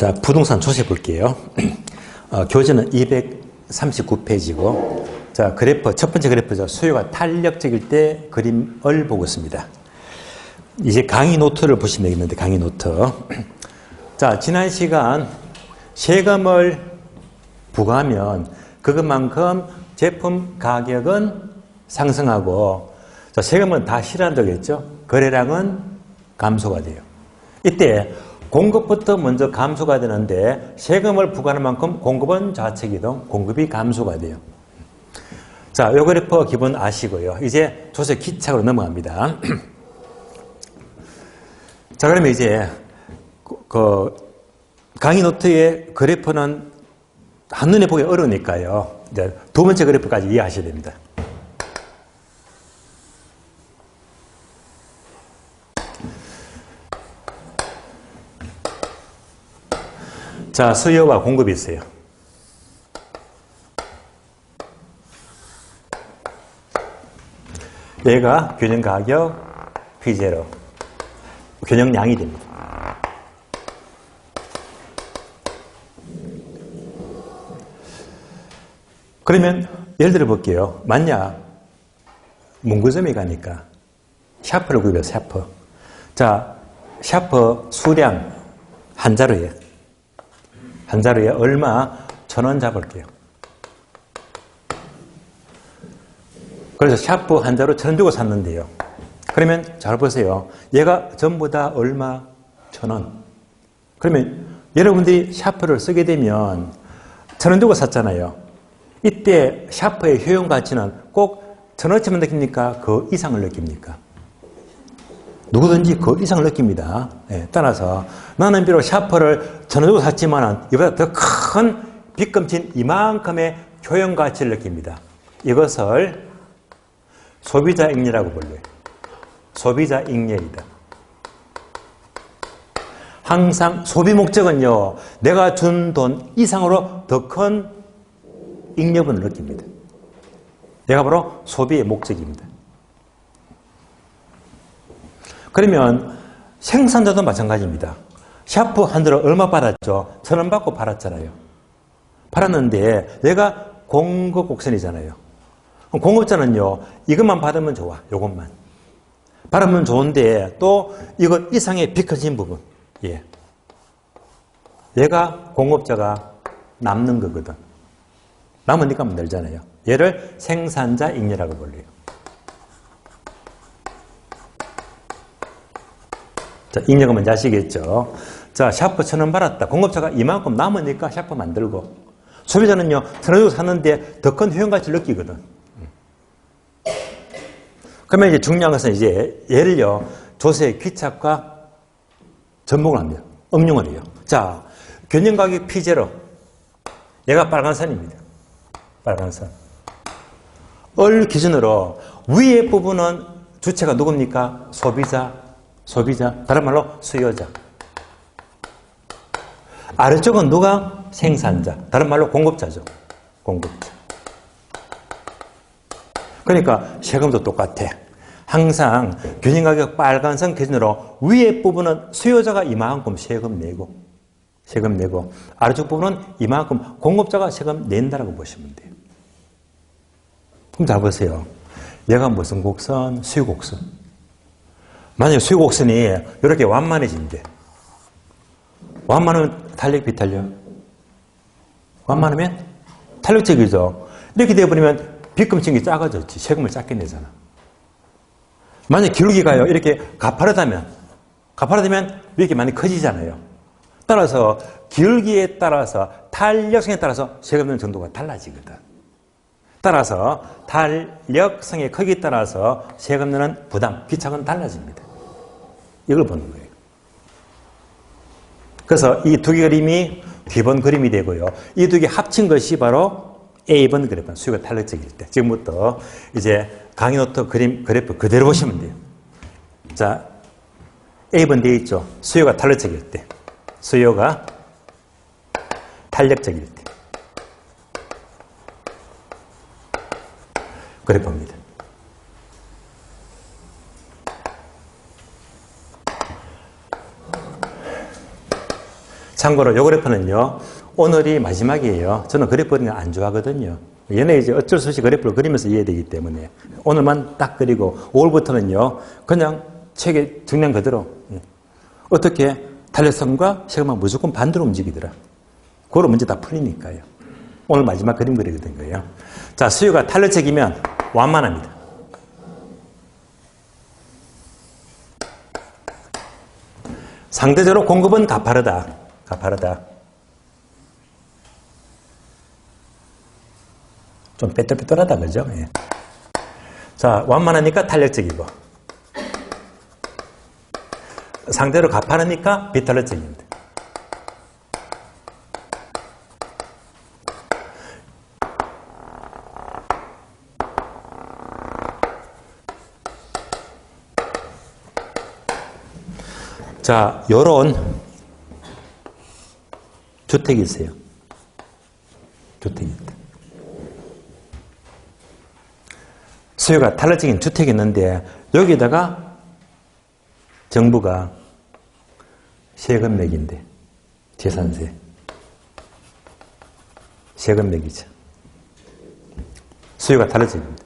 자, 부동산 조세 볼게요. 교재는 239페이지고, 자, 그래프, 첫 번째 그래프죠. 수요가 탄력적일 때 그림을 보고 있습니다. 이제 강의 노트를 보시면 되겠는데, 강의 노트. 자, 지난 시간 세금을 부과하면 그것만큼 제품 가격은 상승하고, 자, 세금은 다 실현한다고 했죠. 거래량은 감소가 돼요. 이때 공급부터 먼저 감소가 되는데 세금을 부과하는 만큼 공급은 좌측이동, 공급이 감소가 돼요. 자, 요 그래프 기본 아시고요. 이제 조세 기착으로 넘어갑니다. 자, 그러면 이제 그 강의 노트의 그래프는 한눈에 보기 어려우니까요. 이제 두 번째 그래프까지 이해하셔야 됩니다. 자, 수요와 공급이 있어요. 얘가 균형 가격 P0, 균형량이 됩니다. 그러면 예를 들어 볼게요. 만약 문구점에 가니까 샤프를 구입해요. 샤프. 자, 샤프 수량 한 자루에 얼마? 1,000원 잡을게요. 그래서 샤프 한 자루 1,000원 주고 샀는데요. 그러면 잘 보세요. 얘가 전부 다 얼마? 1,000원. 그러면 여러분들이 샤프를 쓰게 되면 1,000원 주고 샀잖아요. 이때 샤프의 효용 가치는 꼭 1,000원치만 느낍니까? 그 이상을 느낍니까? 누구든지 그 이상을 느낍니다. 예, 따라서 나는 비록 샤프를 1,000원 주고 샀지만 이보다 더 큰 빚금친 이만큼의 효용 가치를 느낍니다. 이것을 소비자 잉여라고 불러요. 소비자 잉여이다. 항상 소비 목적은요, 내가 준 돈 이상으로 더 큰 잉여분을 느낍니다. 얘가 바로 소비의 목적입니다. 그러면 생산자도 마찬가지입니다. 샤프 한 자루 얼마 받았죠? 1,000원 받고 팔았잖아요. 팔았는데 얘가 공급 곡선이잖아요. 공급자는요, 이것만 받으면 좋아. 요것만. 받으면 좋은데 또 이것 이상의 빚 커진 부분. 예. 얘가 공급자가 남는 거거든. 남으니까 만들잖아요. 얘를 생산자 잉여라고 불러요. 자, 잉여가 뭔지 아시겠죠? 자, 샤프 1,000원 받았다. 공급자가 이만큼 남으니까 샤프 만들고, 소비자는요, 1,000원 주고 샀는데 더 큰 효용가치를 느끼거든. 그러면 이제 중요한 것은 이제 얘를요, 조세 귀착과 접목을 합니다. 응용을 해요. 자, 균형가격 P0. 얘가 빨간 선입니다. 빨간 선. 을 기준으로 위에 부분은 주체가 누굽니까? 소비자. 다른 말로 수요자. 아래쪽은 누가? 생산자. 다른 말로 공급자죠. 공급자. 그러니까 세금도 똑같아. 항상 균형가격 빨간선 기준으로 위에 부분은 수요자가 이만큼 세금 내고 아래쪽 부분은 이만큼 공급자가 세금 낸다라고 보시면 돼요. 그럼 잘 보세요. 얘가 무슨 곡선? 수요곡선. 만약에 수요곡선이 이렇게 완만해진대. 완만하면 탄력, 비탄력? 완만하면 탄력적이죠. 이렇게 되어버리면 빚금친이 작아졌지. 세금을 작게 내잖아. 만약 기울기가요, 이렇게 가파르다면 이렇게 많이 커지잖아요. 따라서 기울기에 따라서 탄력성에 따라서 세금 내는 정도가 달라지거든. 따라서 탄력성의 크기에 따라서 세금 내는 부담, 귀착은 달라집니다. 이걸 보는 거예요. 그래서 이 두 개 그림이 기본 그림이 되고요. 이 두 개 합친 것이 바로 A번 그래프, 수요가 탄력적일 때. 지금부터 이제 강의 노트 그래프 그대로 보시면 돼요. 자, A번 되어 있죠. 수요가 탄력적일 때. 수요가 탄력적일 때. 그래프입니다. 참고로 요 그래프는요, 오늘이 마지막이에요. 저는 그래프 그리는 거 안 좋아하거든요. 얘네 이제 어쩔 수 없이 그래프를 그리면서 이해되기 때문에 오늘만 딱 그리고 5월부터는요, 그냥 책에 정량 그대로 어떻게 탄력성과 세금은 무조건 반대로 움직이더라. 그거로 문제 다 풀리니까요. 오늘 마지막 그림 그리게 거예요. 자, 수요가 탄력적이면 완만합니다. 상대적으로 공급은 가파르다. 가파르다. 좀 빼뚤빼뚤하다, 그죠? 예. 자, 완만하니까 탄력적이고, 상대로 가파르니까 비탄력적입니다. 자, 요런 주택이 있어요. 주택이 있다. 수요가 탄력적인 주택이 있는데 여기다가 정부가 세금 매기인데 재산세 세금 매기죠. 수요가 탄력적입니다.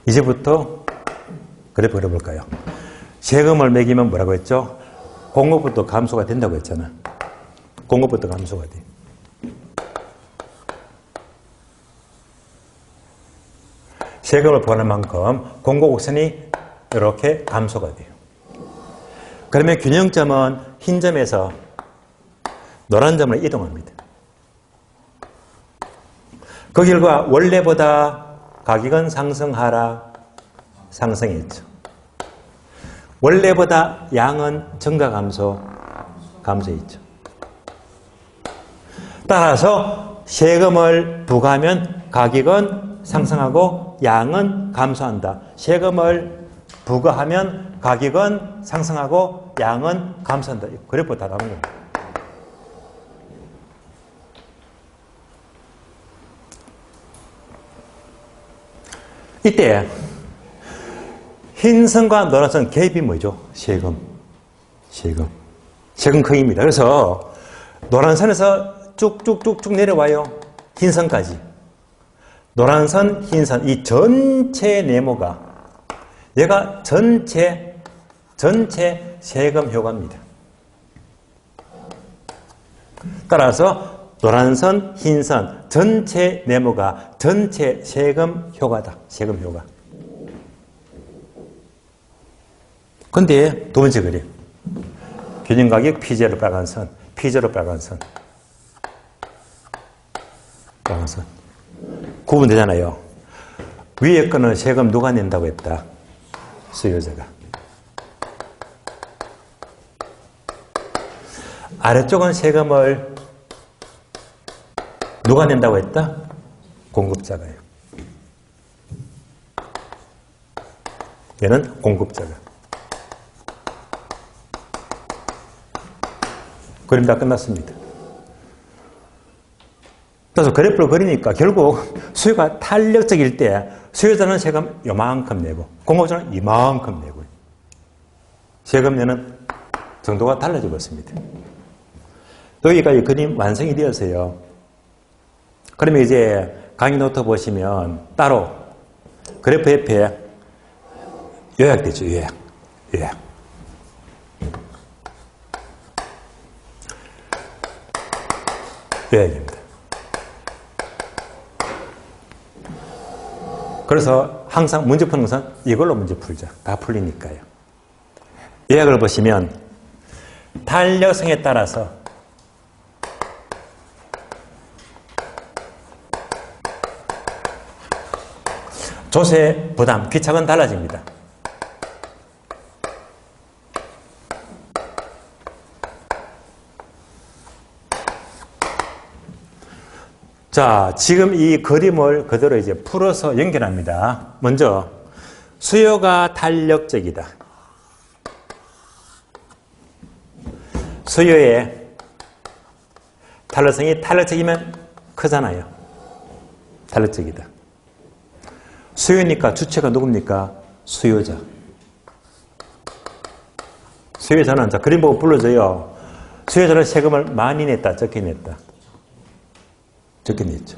이제부터 그래프 그려볼까요? 세금을 매기면 뭐라고 했죠? 공급부터 감소가 된다고 했잖아. 공급부터 감소가 돼. 세금을 부과하는 만큼 공급 곡선이 이렇게 감소가 돼요. 그러면 균형점은 흰 점에서 노란 점으로 이동합니다. 그 결과 원래보다 가격은 상승하라, 상승했죠. 원래보다 양은 증가 감소, 감소했죠. 따라서 세금을 부과하면 가격은 상승하고 양은 감소한다. 세금을 부과하면 가격은 상승하고 양은 감소한다. 그래프 다 나온 겁니다. 이때 흰선과 노란선 갭이 뭐죠? 세금. 세금 크기입니다. 그래서 노란선에서 쭉쭉쭉쭉 내려와요. 흰선까지. 노란선, 흰선, 이 전체 네모가 얘가 전체 세금 효과입니다. 따라서 노란선, 흰선, 전체 네모가 전체 세금 효과다. 세금 효과. 근데 두 번째 그림. 균형가격 P0 빨간 선, P0 빨간 선. 빨간 선. 구분되잖아요. 위에 거는 세금 누가 낸다고 했다? 수요자가. 아래쪽은 세금을 누가 낸다고 했다? 공급자가요. 얘는 공급자가. 그림 다 끝났습니다. 그래서 그래프를 그리니까 결국 수요가 탄력적일 때 수요자는 세금 요만큼 내고 공급자는 이만큼 내고 세금 내는 정도가 달라지고 있습니다. 여기까지 그림 완성이 되었어요. 그러면 이제 강의 노트 보시면 따로 그래프 옆에 요약되죠. 요약. 요약입니다. 그래서 항상 문제 푸는 것은 이걸로 문제 풀자. 다 풀리니까요. 요약을 보시면 탄력성에 따라서 조세 부담, 귀착은 달라집니다. 자, 지금 이 그림을 그대로 이제 풀어서 연결합니다. 먼저 수요가 탄력적이다. 수요의 탄력성이 탄력적이면 크잖아요. 탄력적이다. 수요니까 주체가 누굽니까? 수요자. 수혜자는, 자, 그림 보고 불러줘요. 수혜자는 세금을 많이 냈다, 적게 냈다. 적게 냈죠.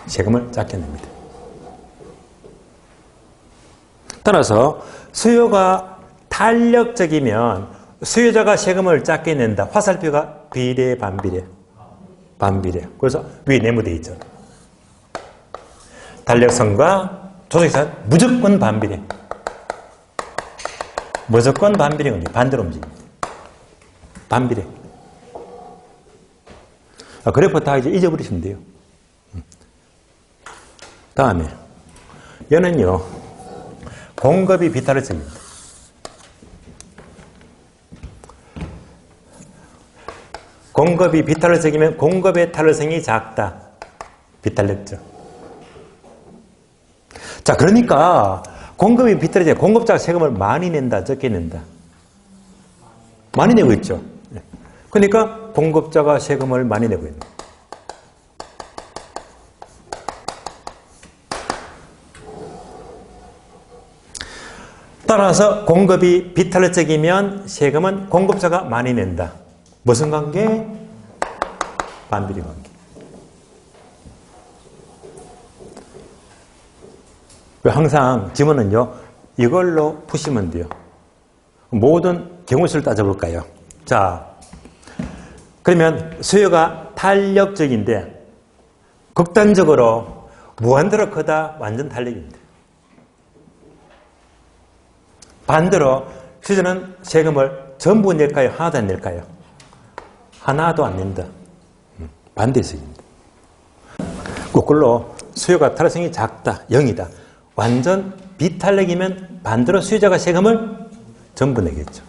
세금을 작게 냅니다. 따라서 수요가 탄력적이면 수요자가 세금을 작게 낸다. 화살표가 비례, 반비례. 반비례. 그래서 위에 네모되어 있죠. 탄력성과 조속기차는 무조건 반비례. 무조건 반비례 겁니다. 반대로 움직입니다. 반비례. 그래프 다 이제 잊어버리시면 돼요. 다음에 얘는요, 공급이 비탄력적입니다. 공급이 비탄력적이면 공급의 탄력성이 작다. 비탄력적. 자, 그러니까 공급이 비탄력적, 공급자가 세금을 많이 낸다, 적게 낸다. 많이 내고 있죠. 그러니까 공급자가 세금을 많이 내고 있는. 따라서 공급이 비탄력적이면 세금은 공급자가 많이 낸다. 무슨 관계? 반비례 관계. 항상 지문은요, 이걸로 푸시면 돼요. 모든 경우수를 따져볼까요? 자, 그러면 수요가 탄력적인데 극단적으로 무한대로 크다, 완전 탄력입니다. 반대로 수요자는 세금을 전부 낼까요? 하나도 안 낼까요? 하나도 안 낸다. 반대식입니다. 거꾸로 수요가 탄력성이 작다, 0이다. 완전 비탄력이면 반대로 수요자가 세금을 전부 내겠죠.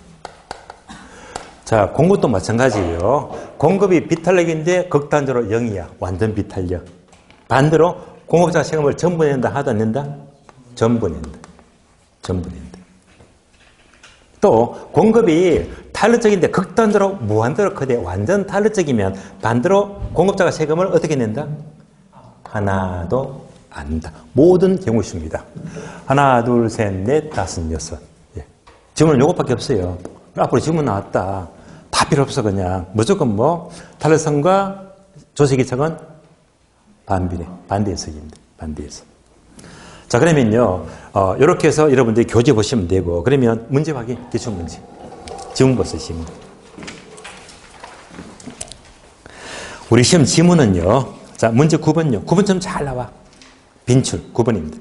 자, 공급도 마찬가지예요. 공급이 비탄력인데 극단적으로 0이야. 완전 비탄력. 반대로 공급자가 세금을 전부 낸다, 하나도 안 낸다? 전부 낸다. 전부 낸다. 또 공급이 탄력적인데 극단적으로 무한대로 크되 완전 탄력적이면 반대로 공급자가 세금을 어떻게 낸다? 하나도 안 낸다. 모든 경우수입니다. 하나, 둘, 셋, 넷, 다섯, 여섯. 예. 지문은 요것밖에 없어요. 앞으로 지문 나왔다. 다 필요 없어 그냥. 무조건 뭐 탄력성과 조세기차건 반비례, 반대해석입니다. 반대해석. 자, 그러면요, 이렇게 해서 여러분들이 교재 보시면 되고, 그러면 문제 확인, 기출문제. 지문부 쓰시면. 우리 시험 지문은요, 자, 문제 9번요. 9번처럼 잘 나와. 빈출, 9번입니다.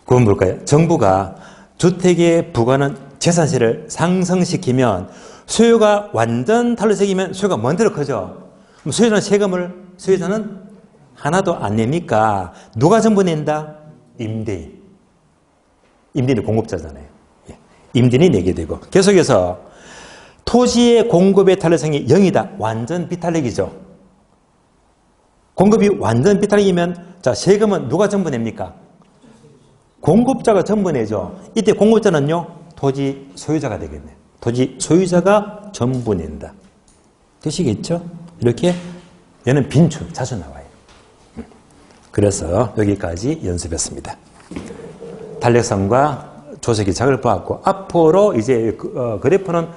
9번 볼까요? 정부가 주택에 부과하는 재산세를 상승시키면 수요가 완전 탄력적이면 수요가 먼저 커져. 그럼 수요자는 세금을, 수요자는 하나도 안 내니까 누가 전부 낸다? 임대인. 임대인이 공급자잖아요. 임대인이 내게 되고. 계속해서 토지의 공급의 탄력성이 0이다. 완전 비탄력이죠. 공급이 완전 비탄력이면 자, 세금은 누가 전부 냅니까? 공급자가 전부 내죠. 이때 공급자는요, 토지 소유자가 되겠네요. 토지 소유자가 전부 낸다. 되시겠죠? 이렇게 얘는 빈출 자주 나와요. 그래서 여기까지 연습했습니다. 탄력성과 조세기차를 보았고, 앞으로 이제 그래프는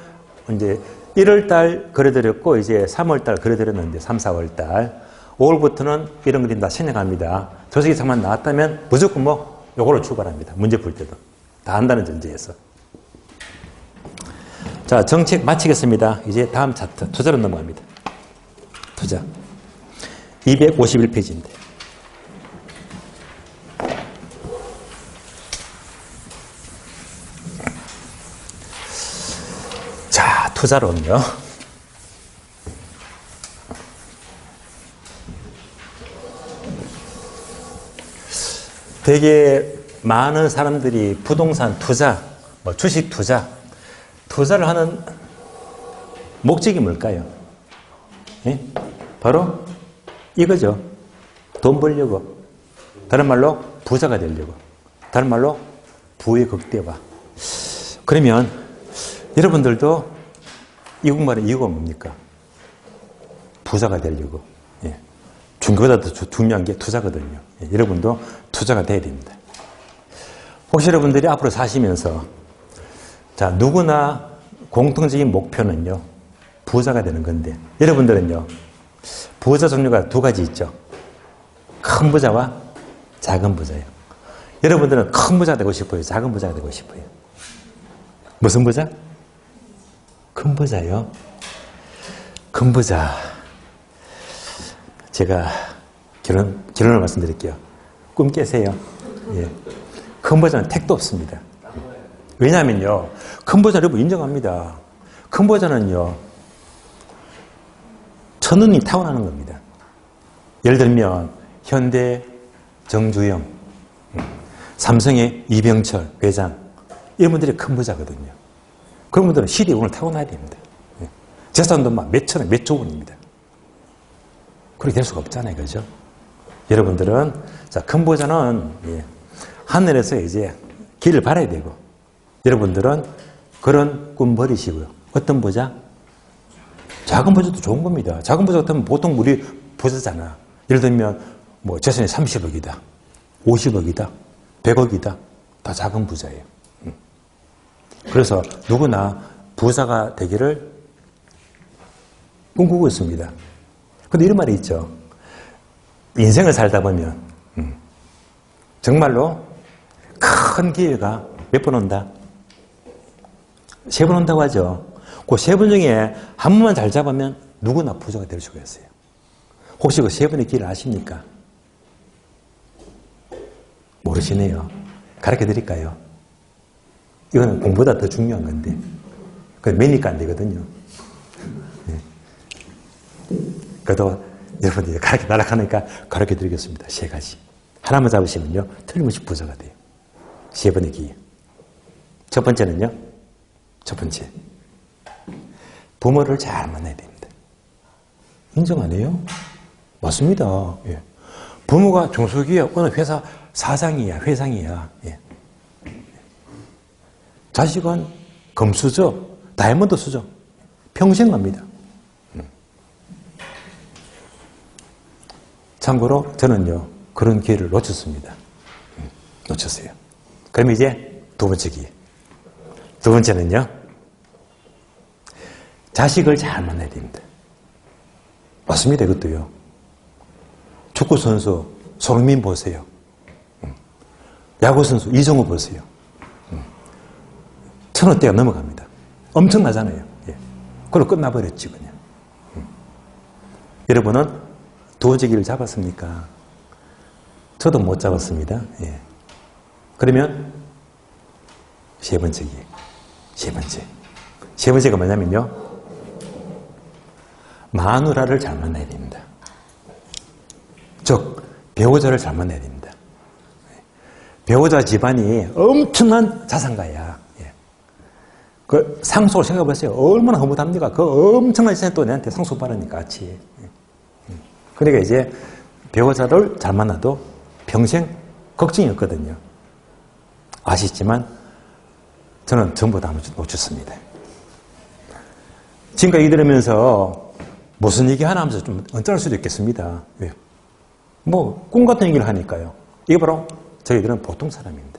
이제 1월달 그려드렸고, 이제 3월달 그려드렸는데, 3, 4월달. 5월부터는 이런 그림 다 생략합니다. 조세기차만 나왔다면 무조건 뭐, 요거로 출발합니다. 문제 풀 때도. 다 한다는 전제에서. 자, 정책 마치겠습니다. 이제 다음 차트. 투자로 넘어갑니다. 투자. 251페이지인데. 자, 투자론요. 되게 많은 사람들이 부동산 투자, 뭐 주식 투자, 투자를 하는 목적이 뭘까요? 예? 바로 이거죠. 돈 벌려고. 다른 말로 부자가 되려고. 다른 말로 부의 극대화. 그러면 여러분들도 이 공부하는 이유가 뭡니까? 부자가 되려고. 예. 중요보다 더 중요한 게 투자거든요. 예. 여러분도 투자가 돼야 됩니다. 혹시 여러분들이 앞으로 사시면서 자, 누구나 공통적인 목표는요, 부자가 되는 건데, 여러분들은요, 부자 종류가 두 가지 있죠. 큰 부자와 작은 부자예요. 여러분들은 큰 부자가 되고 싶어요? 작은 부자가 되고 싶어요? 무슨 부자? 큰 부자요. 큰 부자. 제가 결론을 말씀드릴게요. 꿈 깨세요. 예. 큰 부자는 택도 없습니다. 왜냐하면요, 큰 부자 여러분 인정합니다. 큰 부자는요, 천운이 타고나는 겁니다. 예를 들면 현대 정주영, 삼성의 이병철 회장, 이런 분들이 큰 부자거든요. 그런 분들은 시대의 운을 타고나야 됩니다. 재산도 막 몇 천원, 몇 조 원입니다. 그렇게 될 수가 없잖아요. 그죠? 여러분들은, 자, 큰 부자는, 하늘에서 이제 길을 바라야 되고, 여러분들은 그런 꿈 버리시고요. 어떤 부자? 작은 부자도 좋은 겁니다. 작은 부자 같으면 보통 우리 부자잖아. 예를 들면, 뭐, 재산이 30억이다, 50억이다, 100억이다. 다 작은 부자예요. 그래서 누구나 부자가 되기를 꿈꾸고 있습니다. 근데 이런 말이 있죠. 인생을 살다 보면 정말로 큰 기회가 몇 번 온다? 3번 온다고 하죠. 그 3번 중에 한 번만 잘 잡으면 누구나 부자가 될 수가 있어요. 혹시 그 3번의 기회를 아십니까? 모르시네요. 가르쳐 드릴까요? 이거는 공부보다 더 중요한 건데, 그건 매니까 안 되거든요. 그래도 여러분들이 날아가니까 가르쳐 드리겠습니다. 3가지. 하나만 잡으시면요, 틀림없이 부자가 돼요. 3번의 기회. 첫 번째는요, 첫 번째. 부모를 잘 만나야 됩니다. 인정 안 해요? 맞습니다. 예. 부모가 중소기업 어느 회사 사장이야, 회장이야. 예. 자식은 금수저, 다이아몬드 수저. 평생 갑니다. 참고로 저는요, 그런 기회를 놓쳤습니다. 놓쳤어요. 그럼 이제 두 번째 기회. 두 번째는요, 자식을 잘 만나야 됩니다. 맞습니다, 이것도요. 축구선수 손흥민 보세요. 야구선수 이정우 보세요. 1000원대가 넘어갑니다. 엄청나잖아요. 예. 그걸로 끝나버렸지, 그냥. 여러분은 두 번째 길을 잡았습니까? 저도 못 잡았습니다. 예. 그러면 세 번째 길. 세 번째. 세 번째가 뭐냐면요, 마누라를 잘 만나야 됩니다. 즉, 배우자를 잘 만나야 됩니다. 배우자 집안이 엄청난 자산가야. 예. 그 상속을 생각해 보세요. 얼마나 허무합니까? 그 엄청난 재산이 또 내한테 상속 받으니까 같이. 그러니까 이제 배우자를 잘 만나도 평생 걱정이 없거든요. 아시지만 저는 전부 다 놓쳤습니다. 지금까지 들으면서 무슨 얘기 하나 하면서 좀 언짢을 수도 있겠습니다. 왜? 뭐 꿈 같은 얘기를 하니까요. 이게 바로 저희들은 보통 사람입니다.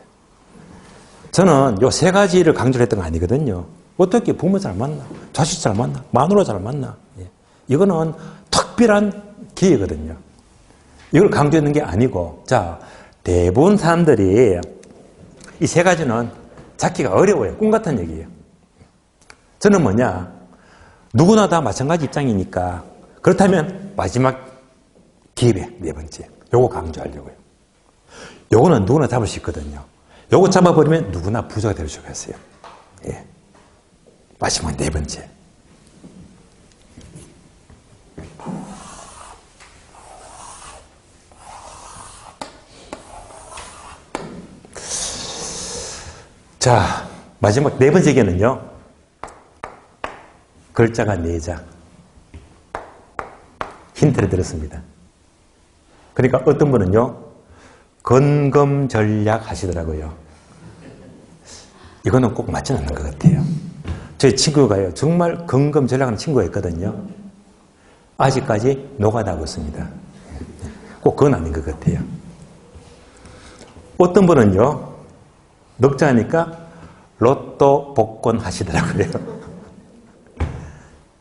저는 요 3가지를 강조를 했던 거 아니거든요. 어떻게 부모 잘 만나, 자식 잘 만나, 마누라 잘 만나. 예. 이거는 특별한 기회거든요. 이걸 강조했는 게 아니고, 자, 대부분 사람들이 이 3가지는 찾기가 어려워요. 꿈 같은 얘기예요. 저는 뭐냐, 누구나 다 마찬가지 입장이니까, 그렇다면 마지막 기회, 4번째. 요거 강조하려고요. 요거는 누구나 잡을 수 있거든요. 요거 잡아버리면 누구나 부자가 될 수가 있어요. 예. 마지막 4번째. 자, 마지막 4번째 개는요, 글자가 4자. 힌트를 드렸습니다. 그러니까 어떤 분은요, 건검전략 하시더라고요. 이거는 꼭 맞지는 않는 것 같아요. 저희 친구가요, 정말 건검전략하는 친구가 있거든요. 아직까지 노가다하고 있습니다. 꼭 그건 아닌 것 같아요. 어떤 분은요, 넉자니까 로또 복권 하시더라고요.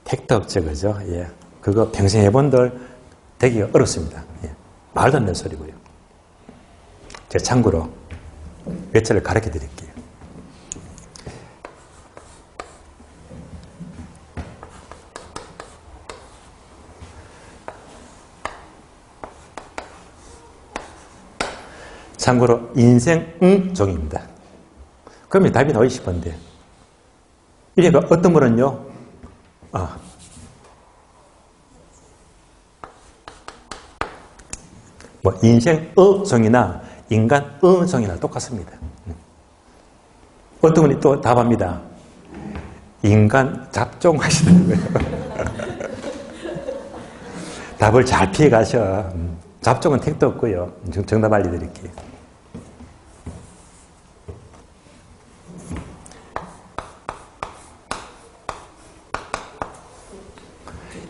택도 없죠, 그죠? 예. 그거 평생 해본들 되기가 어렵습니다. 예. 말도 안 되는 소리고요. 제가 참고로 외처를 가르쳐 드릴게요. 참고로 인생 종입니다. 그러면 답이 나오기 싶은데 이래가 어떤 분은요, 뭐 인생 종이나 인간 종이나 똑같습니다. 어떤 분이 또 답합니다. 인간 잡종 하시더라고요. 답을 잘 피해 가셔. 잡종은 택도 없고요. 정답 알려드릴게요.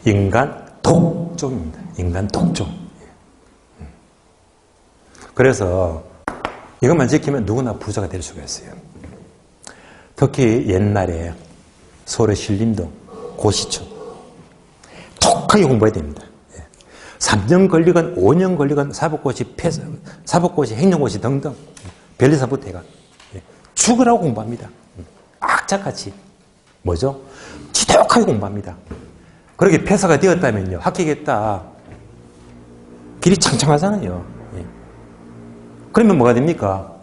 인간 독종입니다. 인간 독종. 그래서 이것만 지키면 누구나 부자가 될 수가 있어요. 특히 옛날에 서울의 신림동, 고시촌 독하게 공부해야 됩니다. 3년 걸리건 5년 걸리건 사법고시, 행정고시 등등 변리사부터 해가 죽으라고 공부합니다. 악착같이 뭐죠? 지독하게 공부합니다. 그렇게 폐사가 되었다면요, 합격했다. 길이 창창하잖아요. 그러면 뭐가 됩니까?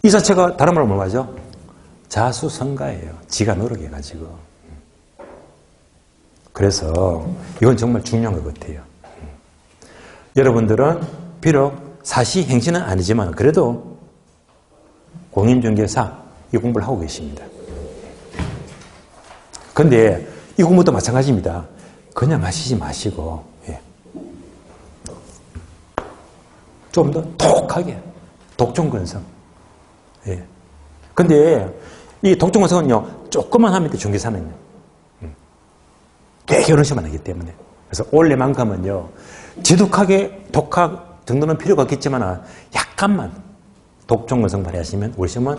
이 자체가 다른 말로 뭐가죠? 자수성가예요. 지가 노력해가지고. 그래서 이건 정말 중요한 것 같아요. 여러분들은 비록 사시행시는 아니지만 그래도 공인중개사 이 공부를 하고 계십니다. 그런데 이 공부도 마찬가지입니다. 그냥 하시지 마시고 좀 더 독하게 독종근성. 근데 이 독종근성은요 조금만 하면 돼. 중개사는요 되게 어려운 시험을 하기 때문에. 그래서 원래만큼은요 지독하게 독학 정도는 필요가 없겠지만 약간만 독종근성 발휘하시면 우리 시험은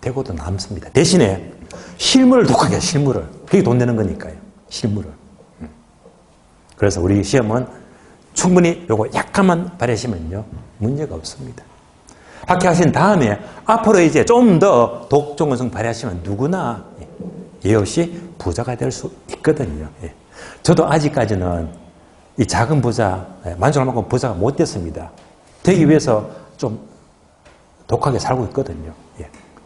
되고도 남습니다. 대신에 실물을 독하게 해요. 실물을. 그게 돈 내는 거니까요. 실물을. 그래서 우리 시험은 충분히 요거 약간만 발휘하시면요 문제가 없습니다. 합격하신 다음에 앞으로 이제 좀 더 독종근성 발휘하시면 누구나 예 없이 부자가 될 수 있거든요. 저도 아직까지는 이 작은 부자, 만족할 만큼 부자가 못 됐습니다. 되기 위해서 좀 독하게 살고 있거든요.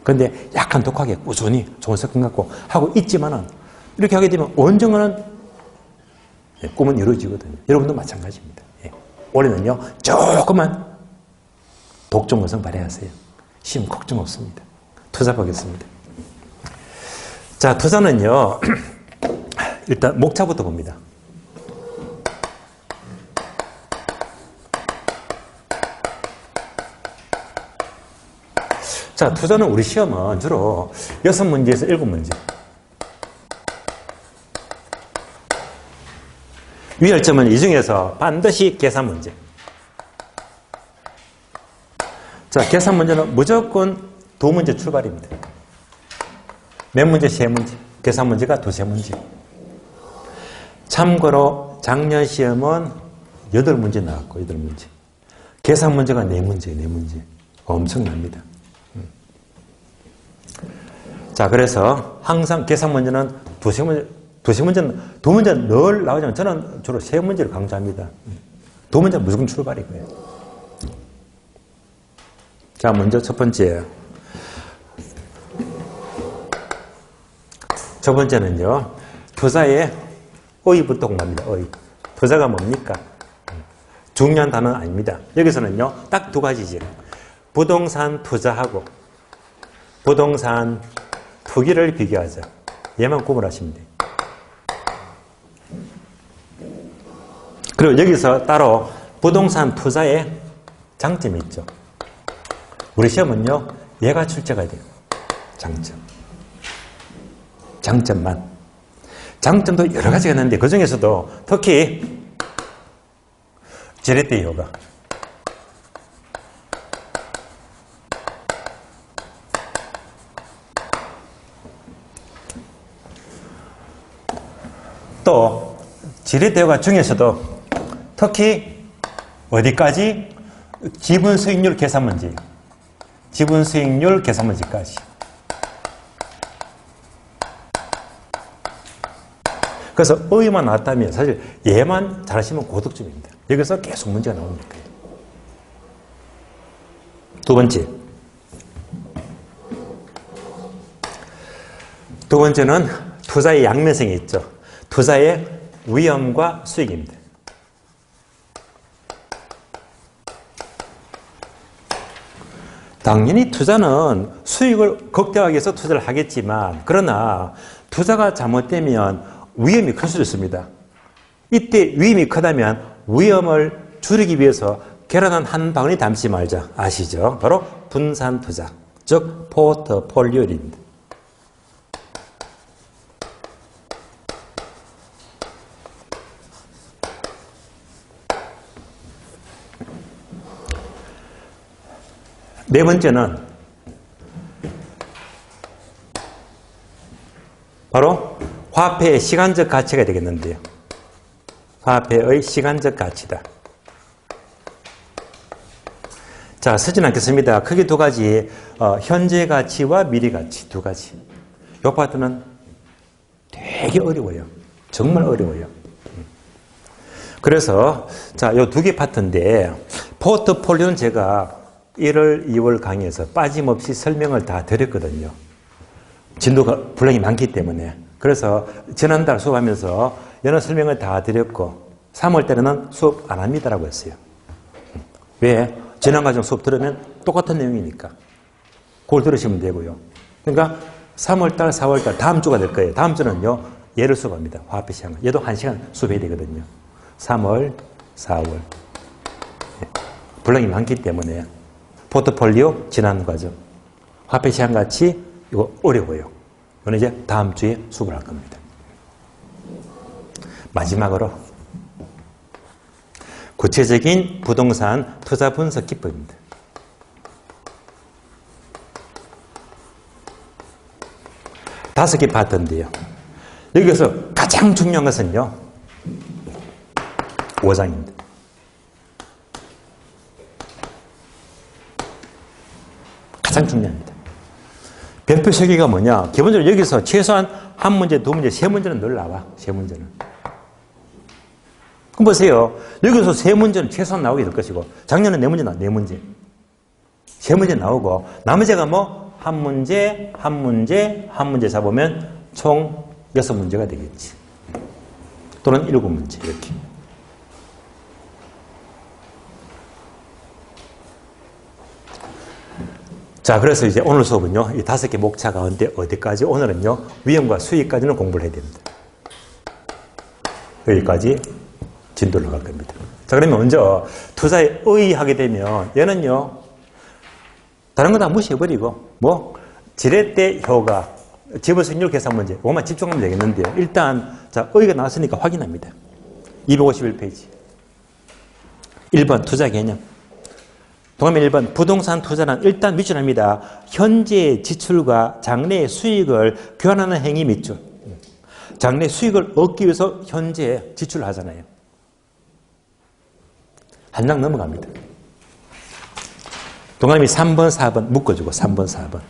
그런데 약간 독하게 꾸준히 좋은 습관 갖고 하고 있지만은 이렇게 하게 되면 언젠가는 꿈은 이루어지거든요. 여러분도 마찬가지입니다. 올해는요 조금만 독종근성 발휘하세요. 시험 걱정 없습니다. 투자 보겠습니다. 자, 투자는요 일단 목차부터 봅니다. 자, 투자는 우리 시험은 주로 6문제에서 7문제. 위열점은 이 중에서 반드시 계산 문제. 자, 계산 문제는 무조건 2문제 출발입니다. 몇 문제? 3문제. 계산 문제가 2-3문제. 참고로 작년 시험은 8문제 나왔고, 8문제. 계산 문제가 4문제, 4문제. 엄청납니다. 자, 그래서 항상 계산 문제는 2문제는 2문제는 늘 나오지만 저는 주로 3문제를 강조합니다. 2문제는 무조건 출발이고요. 자, 먼저 첫 번째. 첫 번째는요, 투자의 의의부터 공부합니다. 의의. 투자가 뭡니까? 중요한 단어는 아닙니다. 여기서는요, 딱 2가지죠. 부동산 투자하고 부동산 투기를 비교하자. 얘만 구분하시면 돼요. 그리고 여기서 따로 부동산 투자의 장점이 있죠. 우리 시험은요, 얘가 출제가 돼요. 장점. 장점만. 장점도 여러 가지가 있는데 그 중에서도 특히 지렛대 효과. 또 지렛대요가 중에서도 특히 어디까지? 지분 수익률 계산 문제. 지분 수익률 계산 문제까지. 그래서 의의만 나왔다면 사실 얘만 잘하시면 고득점입니다. 여기서 계속 문제가 나옵니다. 두 번째. 두 번째는 투자의 양면성이 있죠. 투자의 위험과 수익입니다. 당연히 투자는 수익을 극대화하기 위해서 투자를 하겠지만, 그러나 투자가 잘못되면 위험이 클 수도 있습니다. 이때 위험이 크다면 위험을 줄이기 위해서 계란은 한 방울이 담지 말자. 아시죠? 바로 분산 투자, 즉 포트폴리오입니다. 네 번째는 바로 화폐의 시간적 가치가 되겠는데요. 화폐의 시간적 가치다. 자, 쓰진 않겠습니다. 크게 두 가지, 현재 가치와 미래 가치 두 가지. 이 파트는 되게 어려워요. 정말 어려워요. 그래서 자, 이 두 개 파트인데 포트폴리오는 제가 1월, 2월 강의에서 빠짐없이 설명을 다 드렸거든요. 진도가 분량이 많기 때문에. 그래서 지난달 수업하면서 여러 설명을 다 드렸고 3월 때는 수업 안 합니다라고 했어요. 왜? 지난과정 수업 들으면 똑같은 내용이니까. 그걸 들으시면 되고요. 그러니까 3월달, 4월달 다음 주가 될 거예요. 다음 주는요. 얘를 수업합니다. 화폐 시장. 얘도 1시간 수업해야 되거든요. 3월, 4월. 분량이 많기 때문에 포트폴리오 지난 과정. 화폐 시장 가치 이거 어려워요. 이거는 이제 다음 주에 수업을 할 겁니다. 마지막으로 구체적인 부동산 투자 분석 기법입니다. 다섯 개 파트인데요. 여기서 가장 중요한 것은요. 5장입니다. 가장 중요합니다. 별표 세개가 뭐냐? 기본적으로 여기서 최소한 한 문제, 두 문제, 세 문제는 늘 나와. 세 문제는. 그럼 보세요. 여기서 세 문제는 최소한 나오게 될 것이고, 작년에 네 문제 나와, 네 문제. 세 문제 나오고, 나머지가 뭐, 한 문제, 한 문제, 한 문제 잡으면 총 6문제가 되겠지. 또는 7문제, 이렇게. 자, 그래서 이제 오늘 수업은요, 이 5개 목차 가운데 어디까지? 오늘은요, 위험과 수익까지는 공부를 해야 됩니다. 여기까지 진도를 갈 겁니다. 자, 그러면 먼저 투자에 의의하게 되면 얘는요, 다른 거 다 무시해버리고, 뭐, 지렛대 효과, 지분 수익률 계산 문제, 이것만 집중하면 되겠는데요. 일단, 자, 의의가 나왔으니까 확인합니다. 251페이지. 1번 투자 개념. 동그라미 1번 부동산 투자는 일단 밑줄 합니다. 현재 지출과 장래 수익을 교환하는 행위 밑줄. 장래 수익을 얻기 위해서 현재 지출을 하잖아요. 한 장 넘어갑니다. 동그라미 3번, 4번 묶어주고 3번, 4번.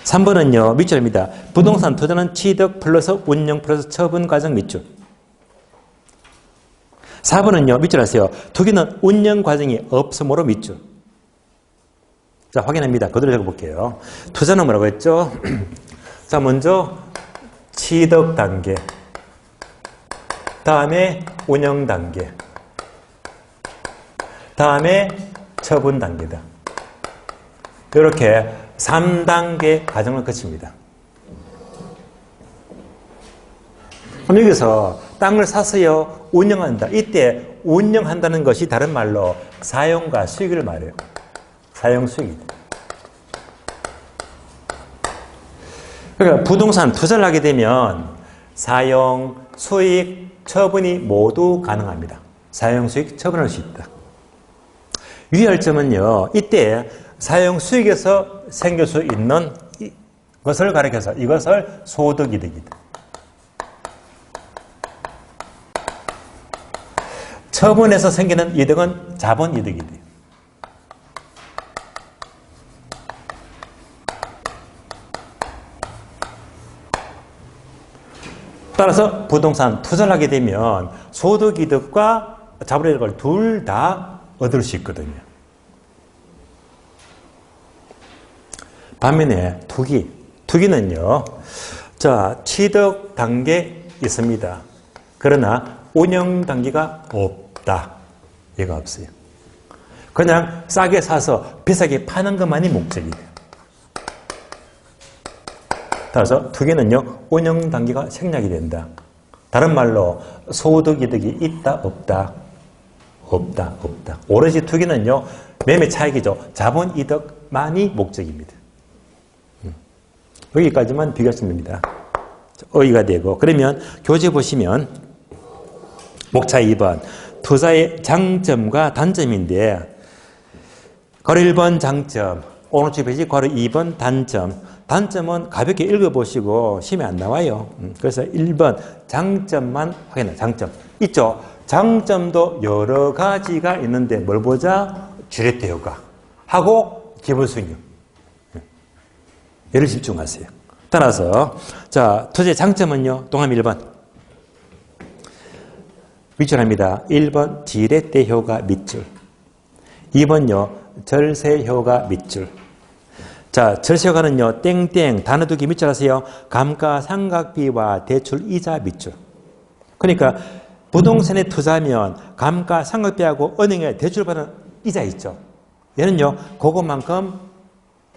3번은요. 밑줄 합니다. 부동산 투자는 취득 플러스 운영 플러스 처분 과정 밑줄. 4번은요. 밑줄 하세요. 두 개는 운영 과정이 없으므로 밑줄. 자, 확인합니다. 그대로 적어볼게요. 투자는 뭐라고 했죠? 자, 먼저 취득 단계, 다음에 운영 단계, 다음에 처분 단계다. 이렇게 3단계 과정을 거칩니다. 그럼 여기서 땅을 사서요, 운영한다. 이때 운영한다는 것이 다른 말로 사용과 수익을 말해요. 사용 수익이다. 그러니까 부동산 투자를 하게 되면 사용, 수익, 처분이 모두 가능합니다. 사용, 수익, 처분할 수 있다. 유의할 점은요. 이때 사용 수익에서 생길 수 있는 것을 가리켜서 이것을 소득이득이다. 처분에서 생기는 이득은 자본 이득이 돼요. 따라서 부동산 투자를 하게 되면 소득 이득과 자본 이득을 둘 다 얻을 수 있거든요. 반면에 투기는요, 자, 취득 단계 있습니다. 그러나 운영 단계가 없다. 얘가 없어요. 그냥 싸게 사서 비싸게 파는 것만이 목적이에요. 따라서 투기는요, 운영 단계가 생략이 된다. 다른 말로 소득 이득이 있다, 없다. 없다, 없다. 오로지 투기는요, 매매 차익이죠. 자본 이득만이 목적입니다. 여기까지만 비교하시면 됩니다. 어휘가 되고. 그러면 교재 보시면 목차 2번 투자의 장점과 단점인데 괄호 1번 장점, 오른쪽 페이지 괄호 2번 단점. 단점은 가볍게 읽어보시고 시험에 안 나와요. 그래서 1번 장점만 확인해. 장점 있죠. 장점도 여러 가지가 있는데 뭘 보자? 지렛대 효과 하고 기본 수익률. 얘를 집중하세요. 따라서 자, 투자의 장점은요. 동함 1번 밑줄합니다. 1번 지렛대 효과 밑줄, 2번요 절세 효과 밑줄. 자, 절세 효과는요 땡땡 단어 두기 밑줄 하세요. 감가상각비와 대출 이자 밑줄. 그러니까 부동산에 투자하면 감가상각비하고 은행에 대출받는 이자 있죠. 얘는요 그것만큼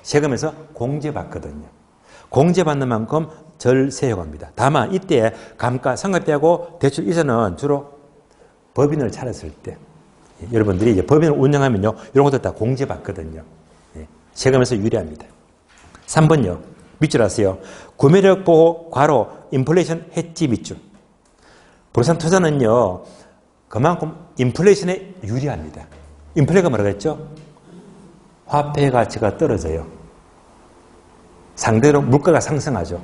세금에서 공제받거든요. 공제받는 만큼 절세 효과입니다. 다만 이때 감가상각비하고 대출 이자는 주로 법인을 차렸을 때 여러분들이 이제 법인을 운영하면요 이런 것들 다 공제받거든요. 세금에서 유리합니다. 3번요. 밑줄 하세요. 구매력 보호 괄호 인플레이션 해지 밑줄. 부동산 투자는요 그만큼 인플레이션에 유리합니다. 인플레가 뭐라고 했죠? 화폐 가치가 떨어져요. 상대로 물가가 상승하죠.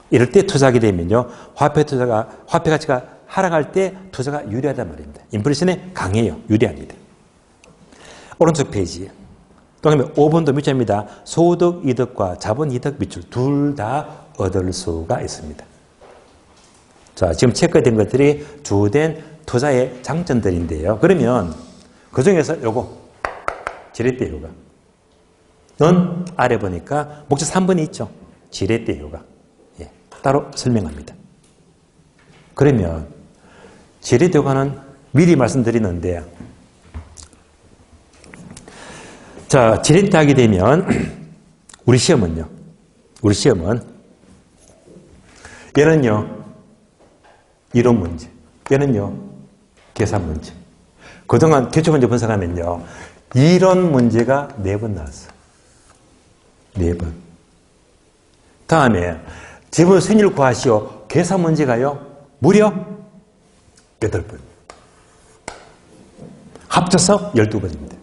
이럴 때 투자하게 되면요 화폐 가치가 하락할 때 투자가 유리하단 말입니다. 인플레이션에 강해요. 유리합니다. 오른쪽 페이지. 또 5번도 밑줄입니다. 소득 이득과 자본 이득 밑줄 둘 다 얻을 수가 있습니다. 자, 지금 체크된 것들이 주된 투자의 장점들인데요. 그러면 그 중에서 요거 지렛대 효과. 넌 아래 보니까 목차 3번이 있죠. 지렛대 효과. 예, 따로 설명합니다. 그러면 지렛대 효과는 미리 말씀드리는데 자, 지렛대 하게 되면 우리 시험은 얘는요 이론 문제, 얘는요 계산 문제. 그동안 기초문제 분석하면요 이론 문제가 4번 나왔어요. 4번. 다음에 지분 수익률 구하시오. 계산 문제가요 무려 8번. 합쳐서 12번입니다.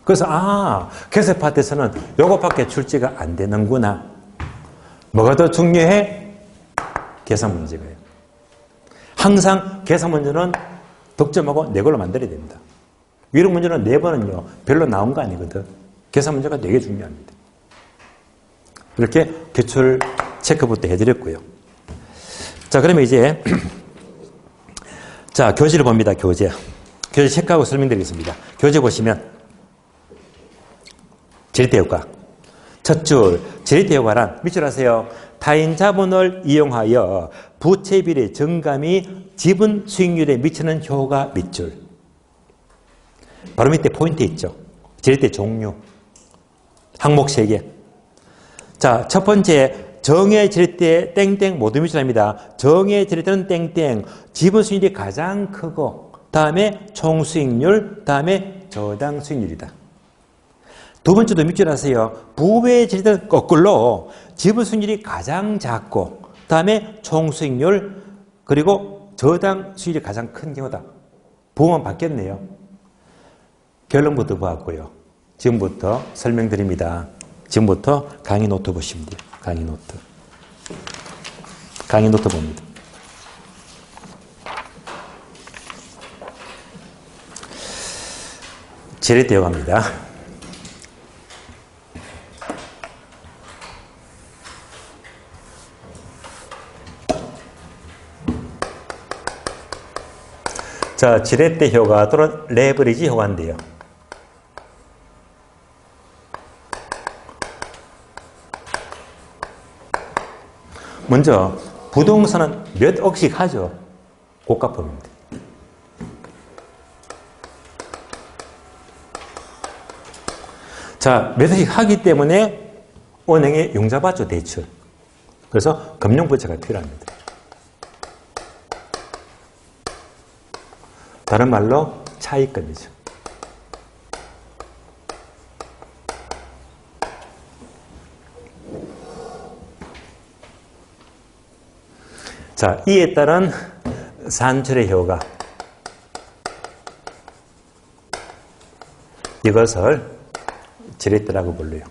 그래서 계산 파트에서는 요것밖에 출제가 안 되는구나. 뭐가 더 중요해? 계산 문제가요. 항상 계산 문제는 득점하고 4걸로 만들어야 됩니다. 이론 문제는 4번은요 별로 나온 거 아니거든. 계산 문제가 되게 중요합니다. 이렇게 기출 체크부터 해드렸고요. 자, 그러면 이제 자, 교재를 봅니다. 교재 체크하고 설명드리겠습니다. 교재 보시면 지렛대 효과. 첫 줄, 지렛대 효과란 밑줄 하세요. 타인 자본을 이용하여 부채 비율의 증감이 지분 수익률에 미치는 효과 밑줄. 바로 밑에 포인트 있죠. 지렛대 종류. 항목 3개. 자, 첫 번째 정의 지렛대 땡땡 모두 밑줄합니다. 정의 지렛대는 땡땡. 지분 수익률이 가장 크고 다음에 총수익률, 다음에 저당 수익률이다. 두 번째도 밑줄 하세요. 부의 지렛대는 거꾸로 지분 수익률이 가장 작고 다음에 총수익률 그리고 저당 수익률이 가장 큰 경우다. 부만 바뀌었네요. 결론부터 보았고요. 지금부터 설명드립니다. 지금부터 강의 노트 보시면 돼요. 강의 노트 봅니다. 지렛대 효과입니다. 자, 지렛대 효과 또는 레버리지 효과인데요. 먼저 부동산은 몇 억씩 하죠. 고가품입니다. 자, 몇 억씩 하기 때문에 은행에 융자받죠, 대출. 그래서 금융부채가 필요합니다. 다른 말로 차익금이죠. 자, 이에 따른 산출의 효과. 이것을 지렛대라고 불러요.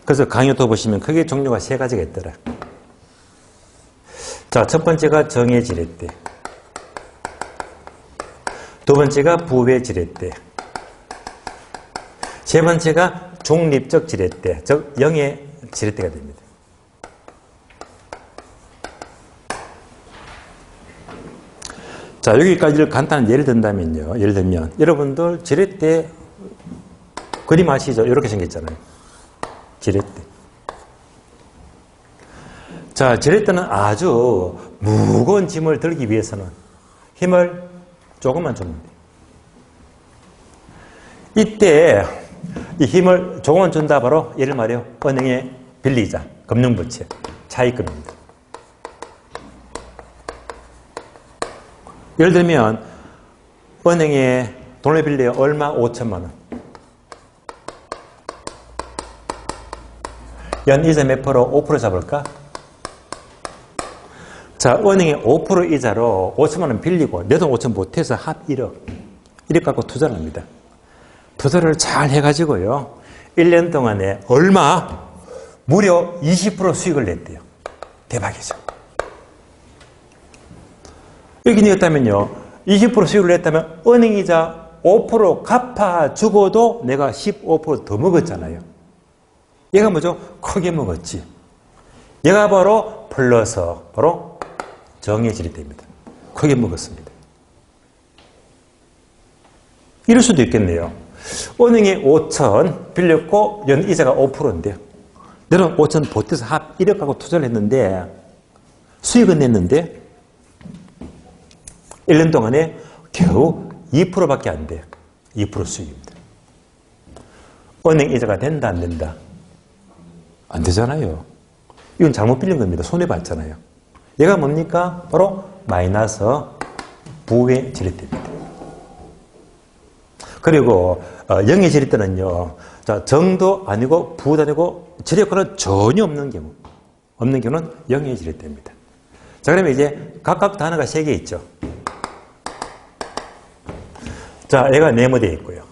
그래서 강의도 보시면 크게 종류가 세 가지가 있더라. 자, 첫 번째가 정의 지렛대. 두 번째가 부의 지렛대. 세 번째가 중립적 지렛대, 즉 영의 지렛대가 됩니다. 자, 여기까지를 간단한 예를 든다면요. 예를 들면 여러분들 지렛대 그림 아시죠? 이렇게 생겼잖아요. 지렛대. 자, 지렛대는 아주 무거운 짐을 들기 위해서는 힘을 조금만 주면 돼요. 이때 이 힘을 조금만 준다 바로 예를 말해요. 은행의 빌리자, 금융부채, 차익금입니다. 예를 들면 은행에 돈을 빌려요. 얼마? 5천만 원. 연이자 몇 프로? 5% 잡을까? 자, 은행에 5% 이자로 5천만 원 빌리고 내 돈 5천 못해서 합 1억. 1억 갖고 투자를 합니다. 투자를 잘 해가지고요. 1년 동안에 얼마? 무려 20% 수익을 냈대요. 대박이죠. 이렇게 냈다면요. 20% 수익을 냈다면 은행이자 5% 갚아주고도 내가 15% 더 먹었잖아요. 얘가 뭐죠? 크게 먹었지. 얘가 바로 플러스, 바로 정의 지렛대입니다. 크게 먹었습니다. 이럴 수도 있겠네요. 은행에 5천 빌렸고 연 이자가 5%인데요. 내가 5천 보태서 합 1억 하고 투자를 했는데 수익은 냈는데 1년 동안에 겨우 2%밖에 안 돼요. 2% 수익입니다. 은행 이자가 된다 안 된다? 안 되잖아요. 이건 잘못 빌린 겁니다. 손해봤잖아요. 얘가 뭡니까? 바로 마이너스 부의 지렛대입니다. 그리고 영의 지렛대는요. 자, 정도 아니고 부도 아니고 지렛대는 전혀 없는 경우는 영의 지렛대입니다. 자, 그러면 이제 각각 단어가 3개 있죠. 자, 얘가 네모되어 있고요.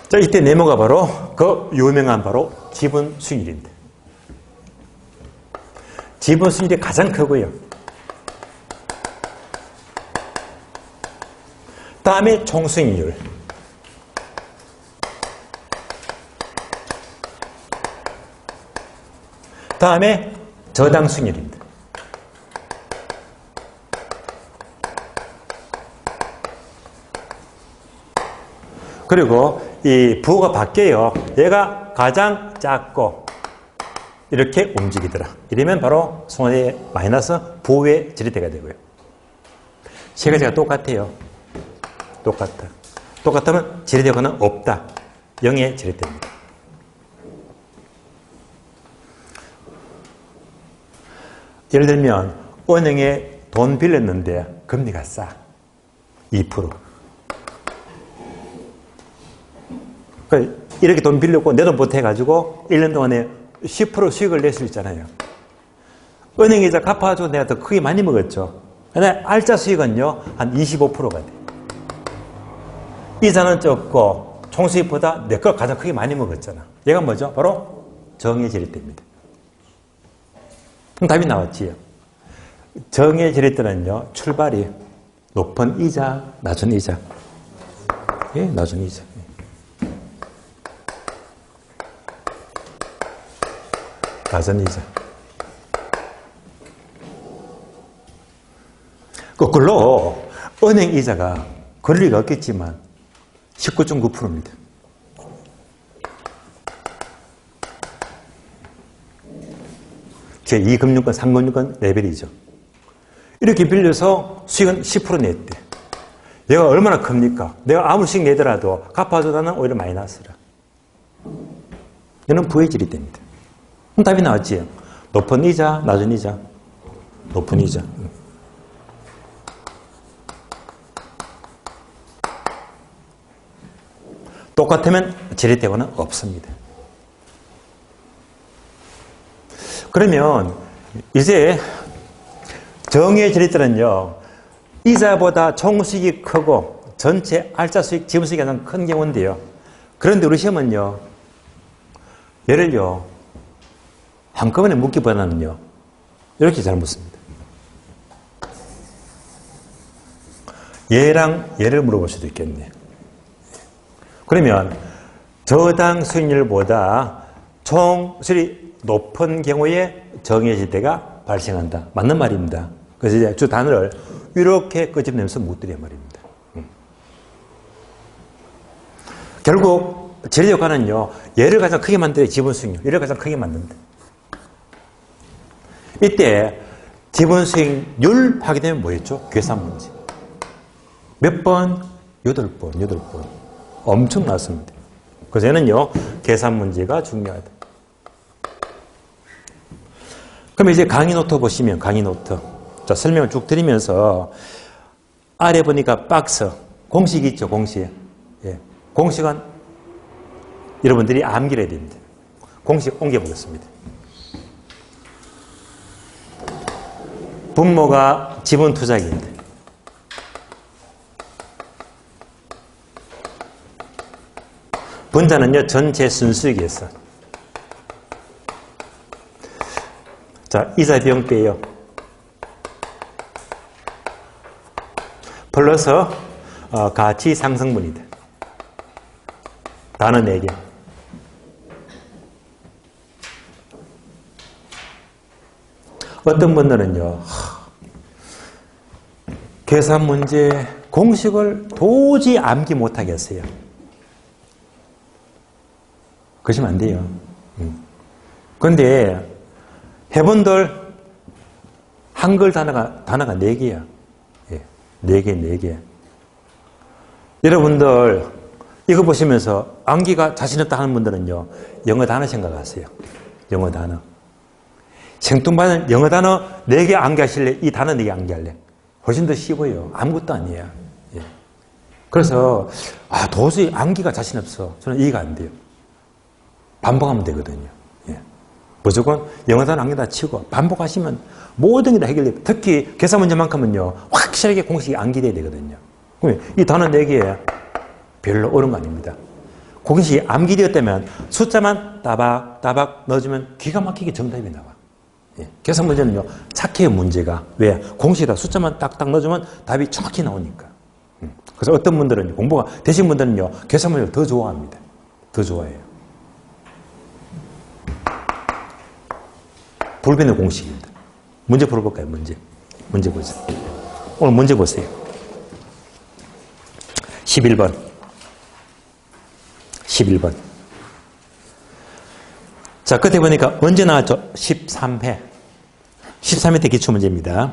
자, 이때 네모가 바로 그 유명한 바로 지분 수익률입니다. 지분 수익률이 가장 크고요. 다음에 총수익률. 다음에 저당 수익률입니다. 그리고 이 부호가 바뀌어요. 얘가 가장 작고 이렇게 움직이더라. 이러면 바로 손해 마이너스 부호의 지렛대가 되고요. 세 가지가 똑같아요. 똑같으면 지렛대가 없다. 0의 지렛대입니다. 예를 들면 은행에 돈 빌렸는데 금리가 싸. 2%. 이렇게 돈 빌렸고 내 돈 보태가지고 1년 동안에 10% 수익을 낼 수 있잖아요. 은행 이자 갚아주고 내가 더 크게 많이 먹었죠. 근데 알짜 수익은요 한 25%가 돼. 이자는 적고 총수익보다 내 걸 가장 크게 많이 먹었잖아. 얘가 뭐죠? 바로 정의 지렛대입니다. 그럼 답이 나왔지요. 정의 지렛대는요 출발이 높은 이자, 낮은 이자. 예, 낮은 이자. 낮은 이자. 거꾸로 은행 이자가 그럴 리가 없겠지만 19.9%입니다. 제2금융권, 3금융권 레벨이죠. 이렇게 빌려서 수익은 10% 냈대. 얘가 얼마나 큽니까? 내가 아무 수익 내더라도 갚아줘도 나는 오히려 마이너스라. 얘는 부해질이 됩니다. 그럼 답이 나왔지? 높은 이자, 낮은 이자. 높은 이자. 똑같으면 지렛대고는 없습니다. 그러면 이제 정의 지렛대는요, 이자보다 총수익이 크고 전체 알짜 수익, 지분 수익이 가장 큰 경우인데요. 그런데 우리 시험은요, 얘를요, 한꺼번에 묻기보다는요, 이렇게 잘 묻습니다. 얘랑 얘를 물어볼 수도 있겠네요. 그러면 저당 수익률보다 총수익이 높은 경우에 정해지대가 발생한다. 맞는 말입니다. 그래서 이제 주 단어를 이렇게 끄집내면서 묻더란 말입니다. 결국 재료효과는요, 얘를 가장 크게 만들어야 지분 수익률, 얘를 가장 크게 만든다. 이때 지분 수익률 하게 되면 뭐였죠? 계산 문제. 몇 번? 8번. 엄청 많습니다. 그래서 얘는요, 계산 문제가 중요하다. 그럼 이제 강의 노트 보시면, 강의 노트. 자, 설명을 쭉 드리면서, 아래 보니까 박스, 공식 있죠, 공식. 예. 공식은 여러분들이 암기를 해야 됩니다. 공식 옮겨보겠습니다. 분모가 지분 투자액입니다. 분자는요, 전체 순수익이었어. 자, 이자 비용 빼요. 플러스 가치 상승분이다. 단어 4개. 어떤 분들은요, 계산 문제 공식을 도저히 암기 못하겠어요. 그러시면 안 돼요. 그런데 해본들 한글 단어가 4개야. 예, 4개. 여러분들 이거 보시면서 암기가 자신 없다 하는 분들은요, 영어 단어 생각하세요. 영어 단어. 생뚱맞은 영어 단어 4개 암기하실래? 이 단어 4개 암기할래? 훨씬 더 쉬워요. 아무것도 아니에요. 예. 그래서 도저히 암기가 자신 없어. 저는 이해가 안 돼요. 반복하면 되거든요. 예. 무조건 영어 단어 암기 다 치고 반복하시면 모든 게 다 해결돼요. 특히 계산 문제만큼은요, 확실하게 공식이 암기돼야 되거든요. 그러면 이 단어 4개에 별로 어려운 거 아닙니다. 공식이 암기되었다면 숫자만 따박 넣어주면 기가 막히게 정답이 나와. 예. 계산 문제는요, 착해요, 문제가. 왜? 공식에다 숫자만 딱딱 넣어주면 답이 정확히 나오니까. 그래서 어떤 분들은, 공부가 되신 분들은요, 계산 문제를 더 좋아합니다. 더 좋아해요. 불변의 공식입니다. 문제 풀어볼까요? 문제 보세요. 오늘 문제 보세요. 11번. 자, 끝에 보니까 언제 나왔죠? 13회. 13회 때 기출문제입니다.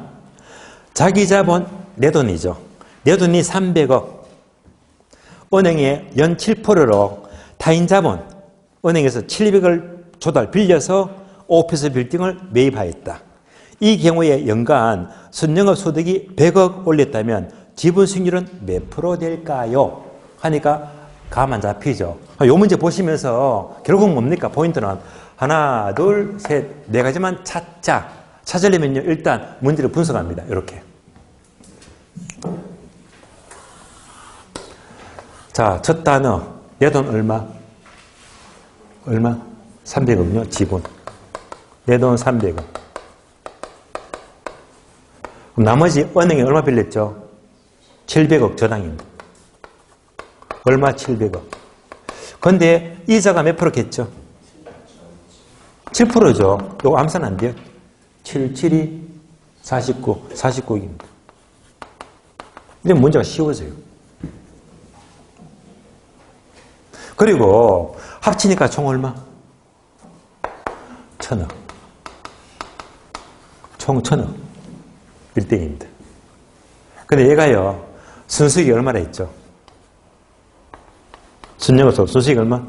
자기 자본, 내 돈이죠. 내 돈이 300억. 은행에 연 7%로 타인 자본, 은행에서 700을 조달 빌려서 오피스 빌딩을 매입하였다. 이 경우에 연간 순영업 소득이 100억 올렸다면 지분 수익률은 몇 프로 될까요? 하니까 감안 잡히죠. 이 문제 보시면서 결국 뭡니까? 포인트는 하나, 둘, 셋, 4가지만 찾자. 찾으려면요, 일단 문제를 분석합니다. 이렇게. 자, 첫 단어. 내 돈 얼마? 300억요, 지분. 내 돈 300억. 그럼 나머지 은행에 얼마 빌렸죠? 700억 저당입니다. 얼마? 700억. 근데 이자가 몇 프로겠죠? 7%죠. 이거 암산 안 돼요? 7, 7이 49, 49억입니다. 이제 문제가 쉬워져요. 그리고 합치니까 총 얼마? 1000억. 총 1000억. 1등입니다. 근데 얘가요, 순수익이 얼마나 있죠? 순영업소 순수익 얼마?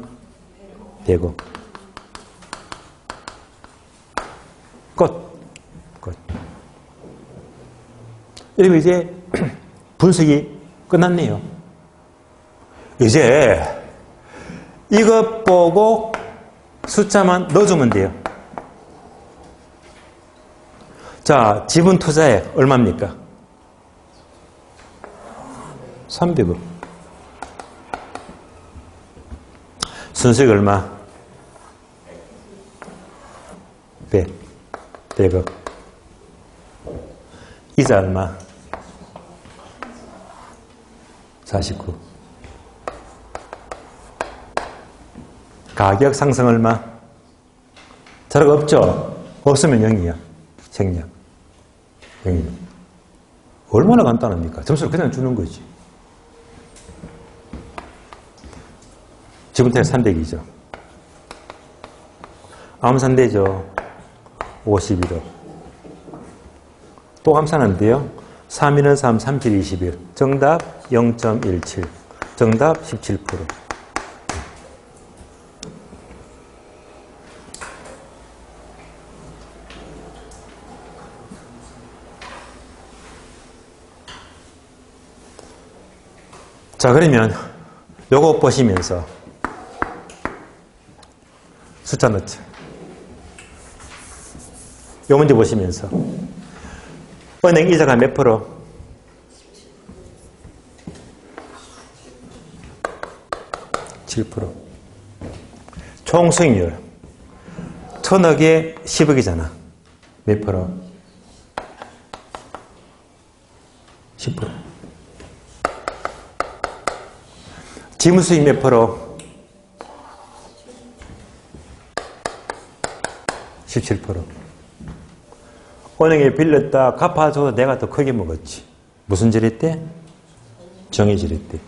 100억. 끝. 이러면 이제 분석이 끝났네요. 이제 이것 보고 숫자만 넣어주면 돼요. 자, 지분 투자액 얼마입니까? 300억. 순수익 얼마? 100억. 이자 얼마? 49. 가격 상승 얼마? 자료가 없죠? 없으면 0이야. 생략. 0이야. 얼마나 간단합니까? 점수를 그냥 주는 거지. 지분택 300이죠. 암산되죠. 51억. 또 암산한대요. 3일은 3, 37, 21. 정답 0.17. 정답 17%. 자, 그러면 요거 보시면서 숫자 넣죠. 요 문제 보시면서 은행 이자가 몇 프로? 7%. 총 수익률 1000억에 10억이잖아. 몇 프로? 10%. 지분 수익 몇 프로? 17%. 은행에 빌렸다 갚아줘도 내가 더 크게 먹었지. 무슨 지렛대? 정의 지렛대.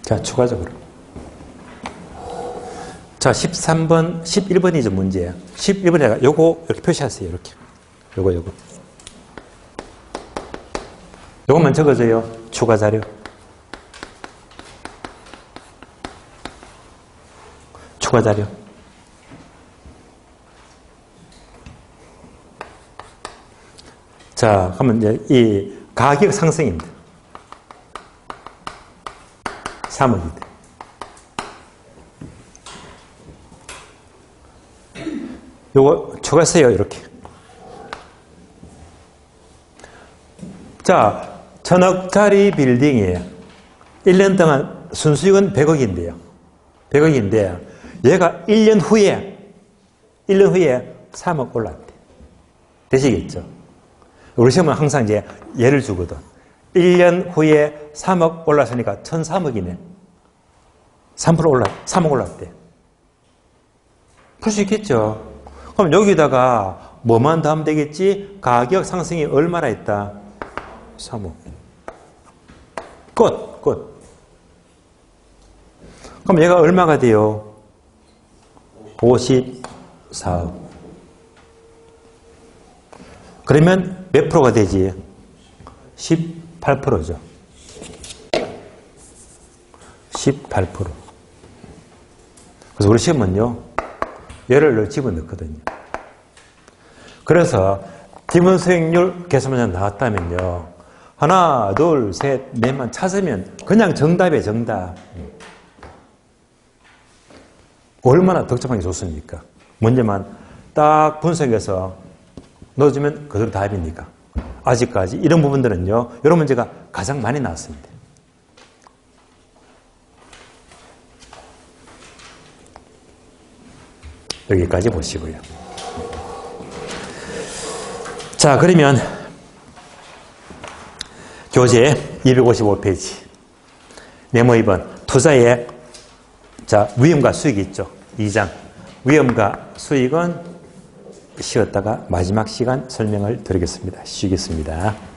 자, 추가적으로. 자, 13번, 11번이죠, 문제야. 11번에 요거 이렇게 표시하세요, 이렇게. 요거. 요것만 적어줘요. 추가 자료. 추가 자료. 자, 그러면 이제 이 가격 상승입니다. 3억이다. 요거 추가세요, 이렇게. 자, 1000억짜리 빌딩이에요. 1년 동안 순수익은 100억인데요. 100억인데, 얘가 1년 후에 3억 올랐대. 되시겠죠? 우리 시험은 항상 이제 예를 주거든. 1년 후에 3억 올랐으니까 1003억이네. 3억 올랐대. 풀 수 있겠죠? 그럼 여기다가 뭐만 더하면 되겠지? 가격 상승이 얼마나 있다? 3억. 끝. 그럼 얘가 얼마가 돼요? 54억. 그러면 몇 프로가 되지? 18%죠. 18%. 그래서 우리 시험은요, 얘를 집어넣거든요. 그래서 기본 수익률 계산문제 나왔다면요, 하나, 둘, 셋, 넷만 찾으면 그냥 정답이에요, 정답. 얼마나 덕잡하게 좋습니까? 문제만 딱 분석해서 넣어주면 그대로 답이니까. 아직까지 이런 부분들은요, 이런 문제가 가장 많이 나왔습니다. 여기까지 보시고요. 자, 그러면 교재 255페이지. 메모 2번. 투자의 위험과 수익이 있죠. 2장. 위험과 수익은 쉬었다가 마지막 시간 설명을 드리겠습니다. 쉬겠습니다.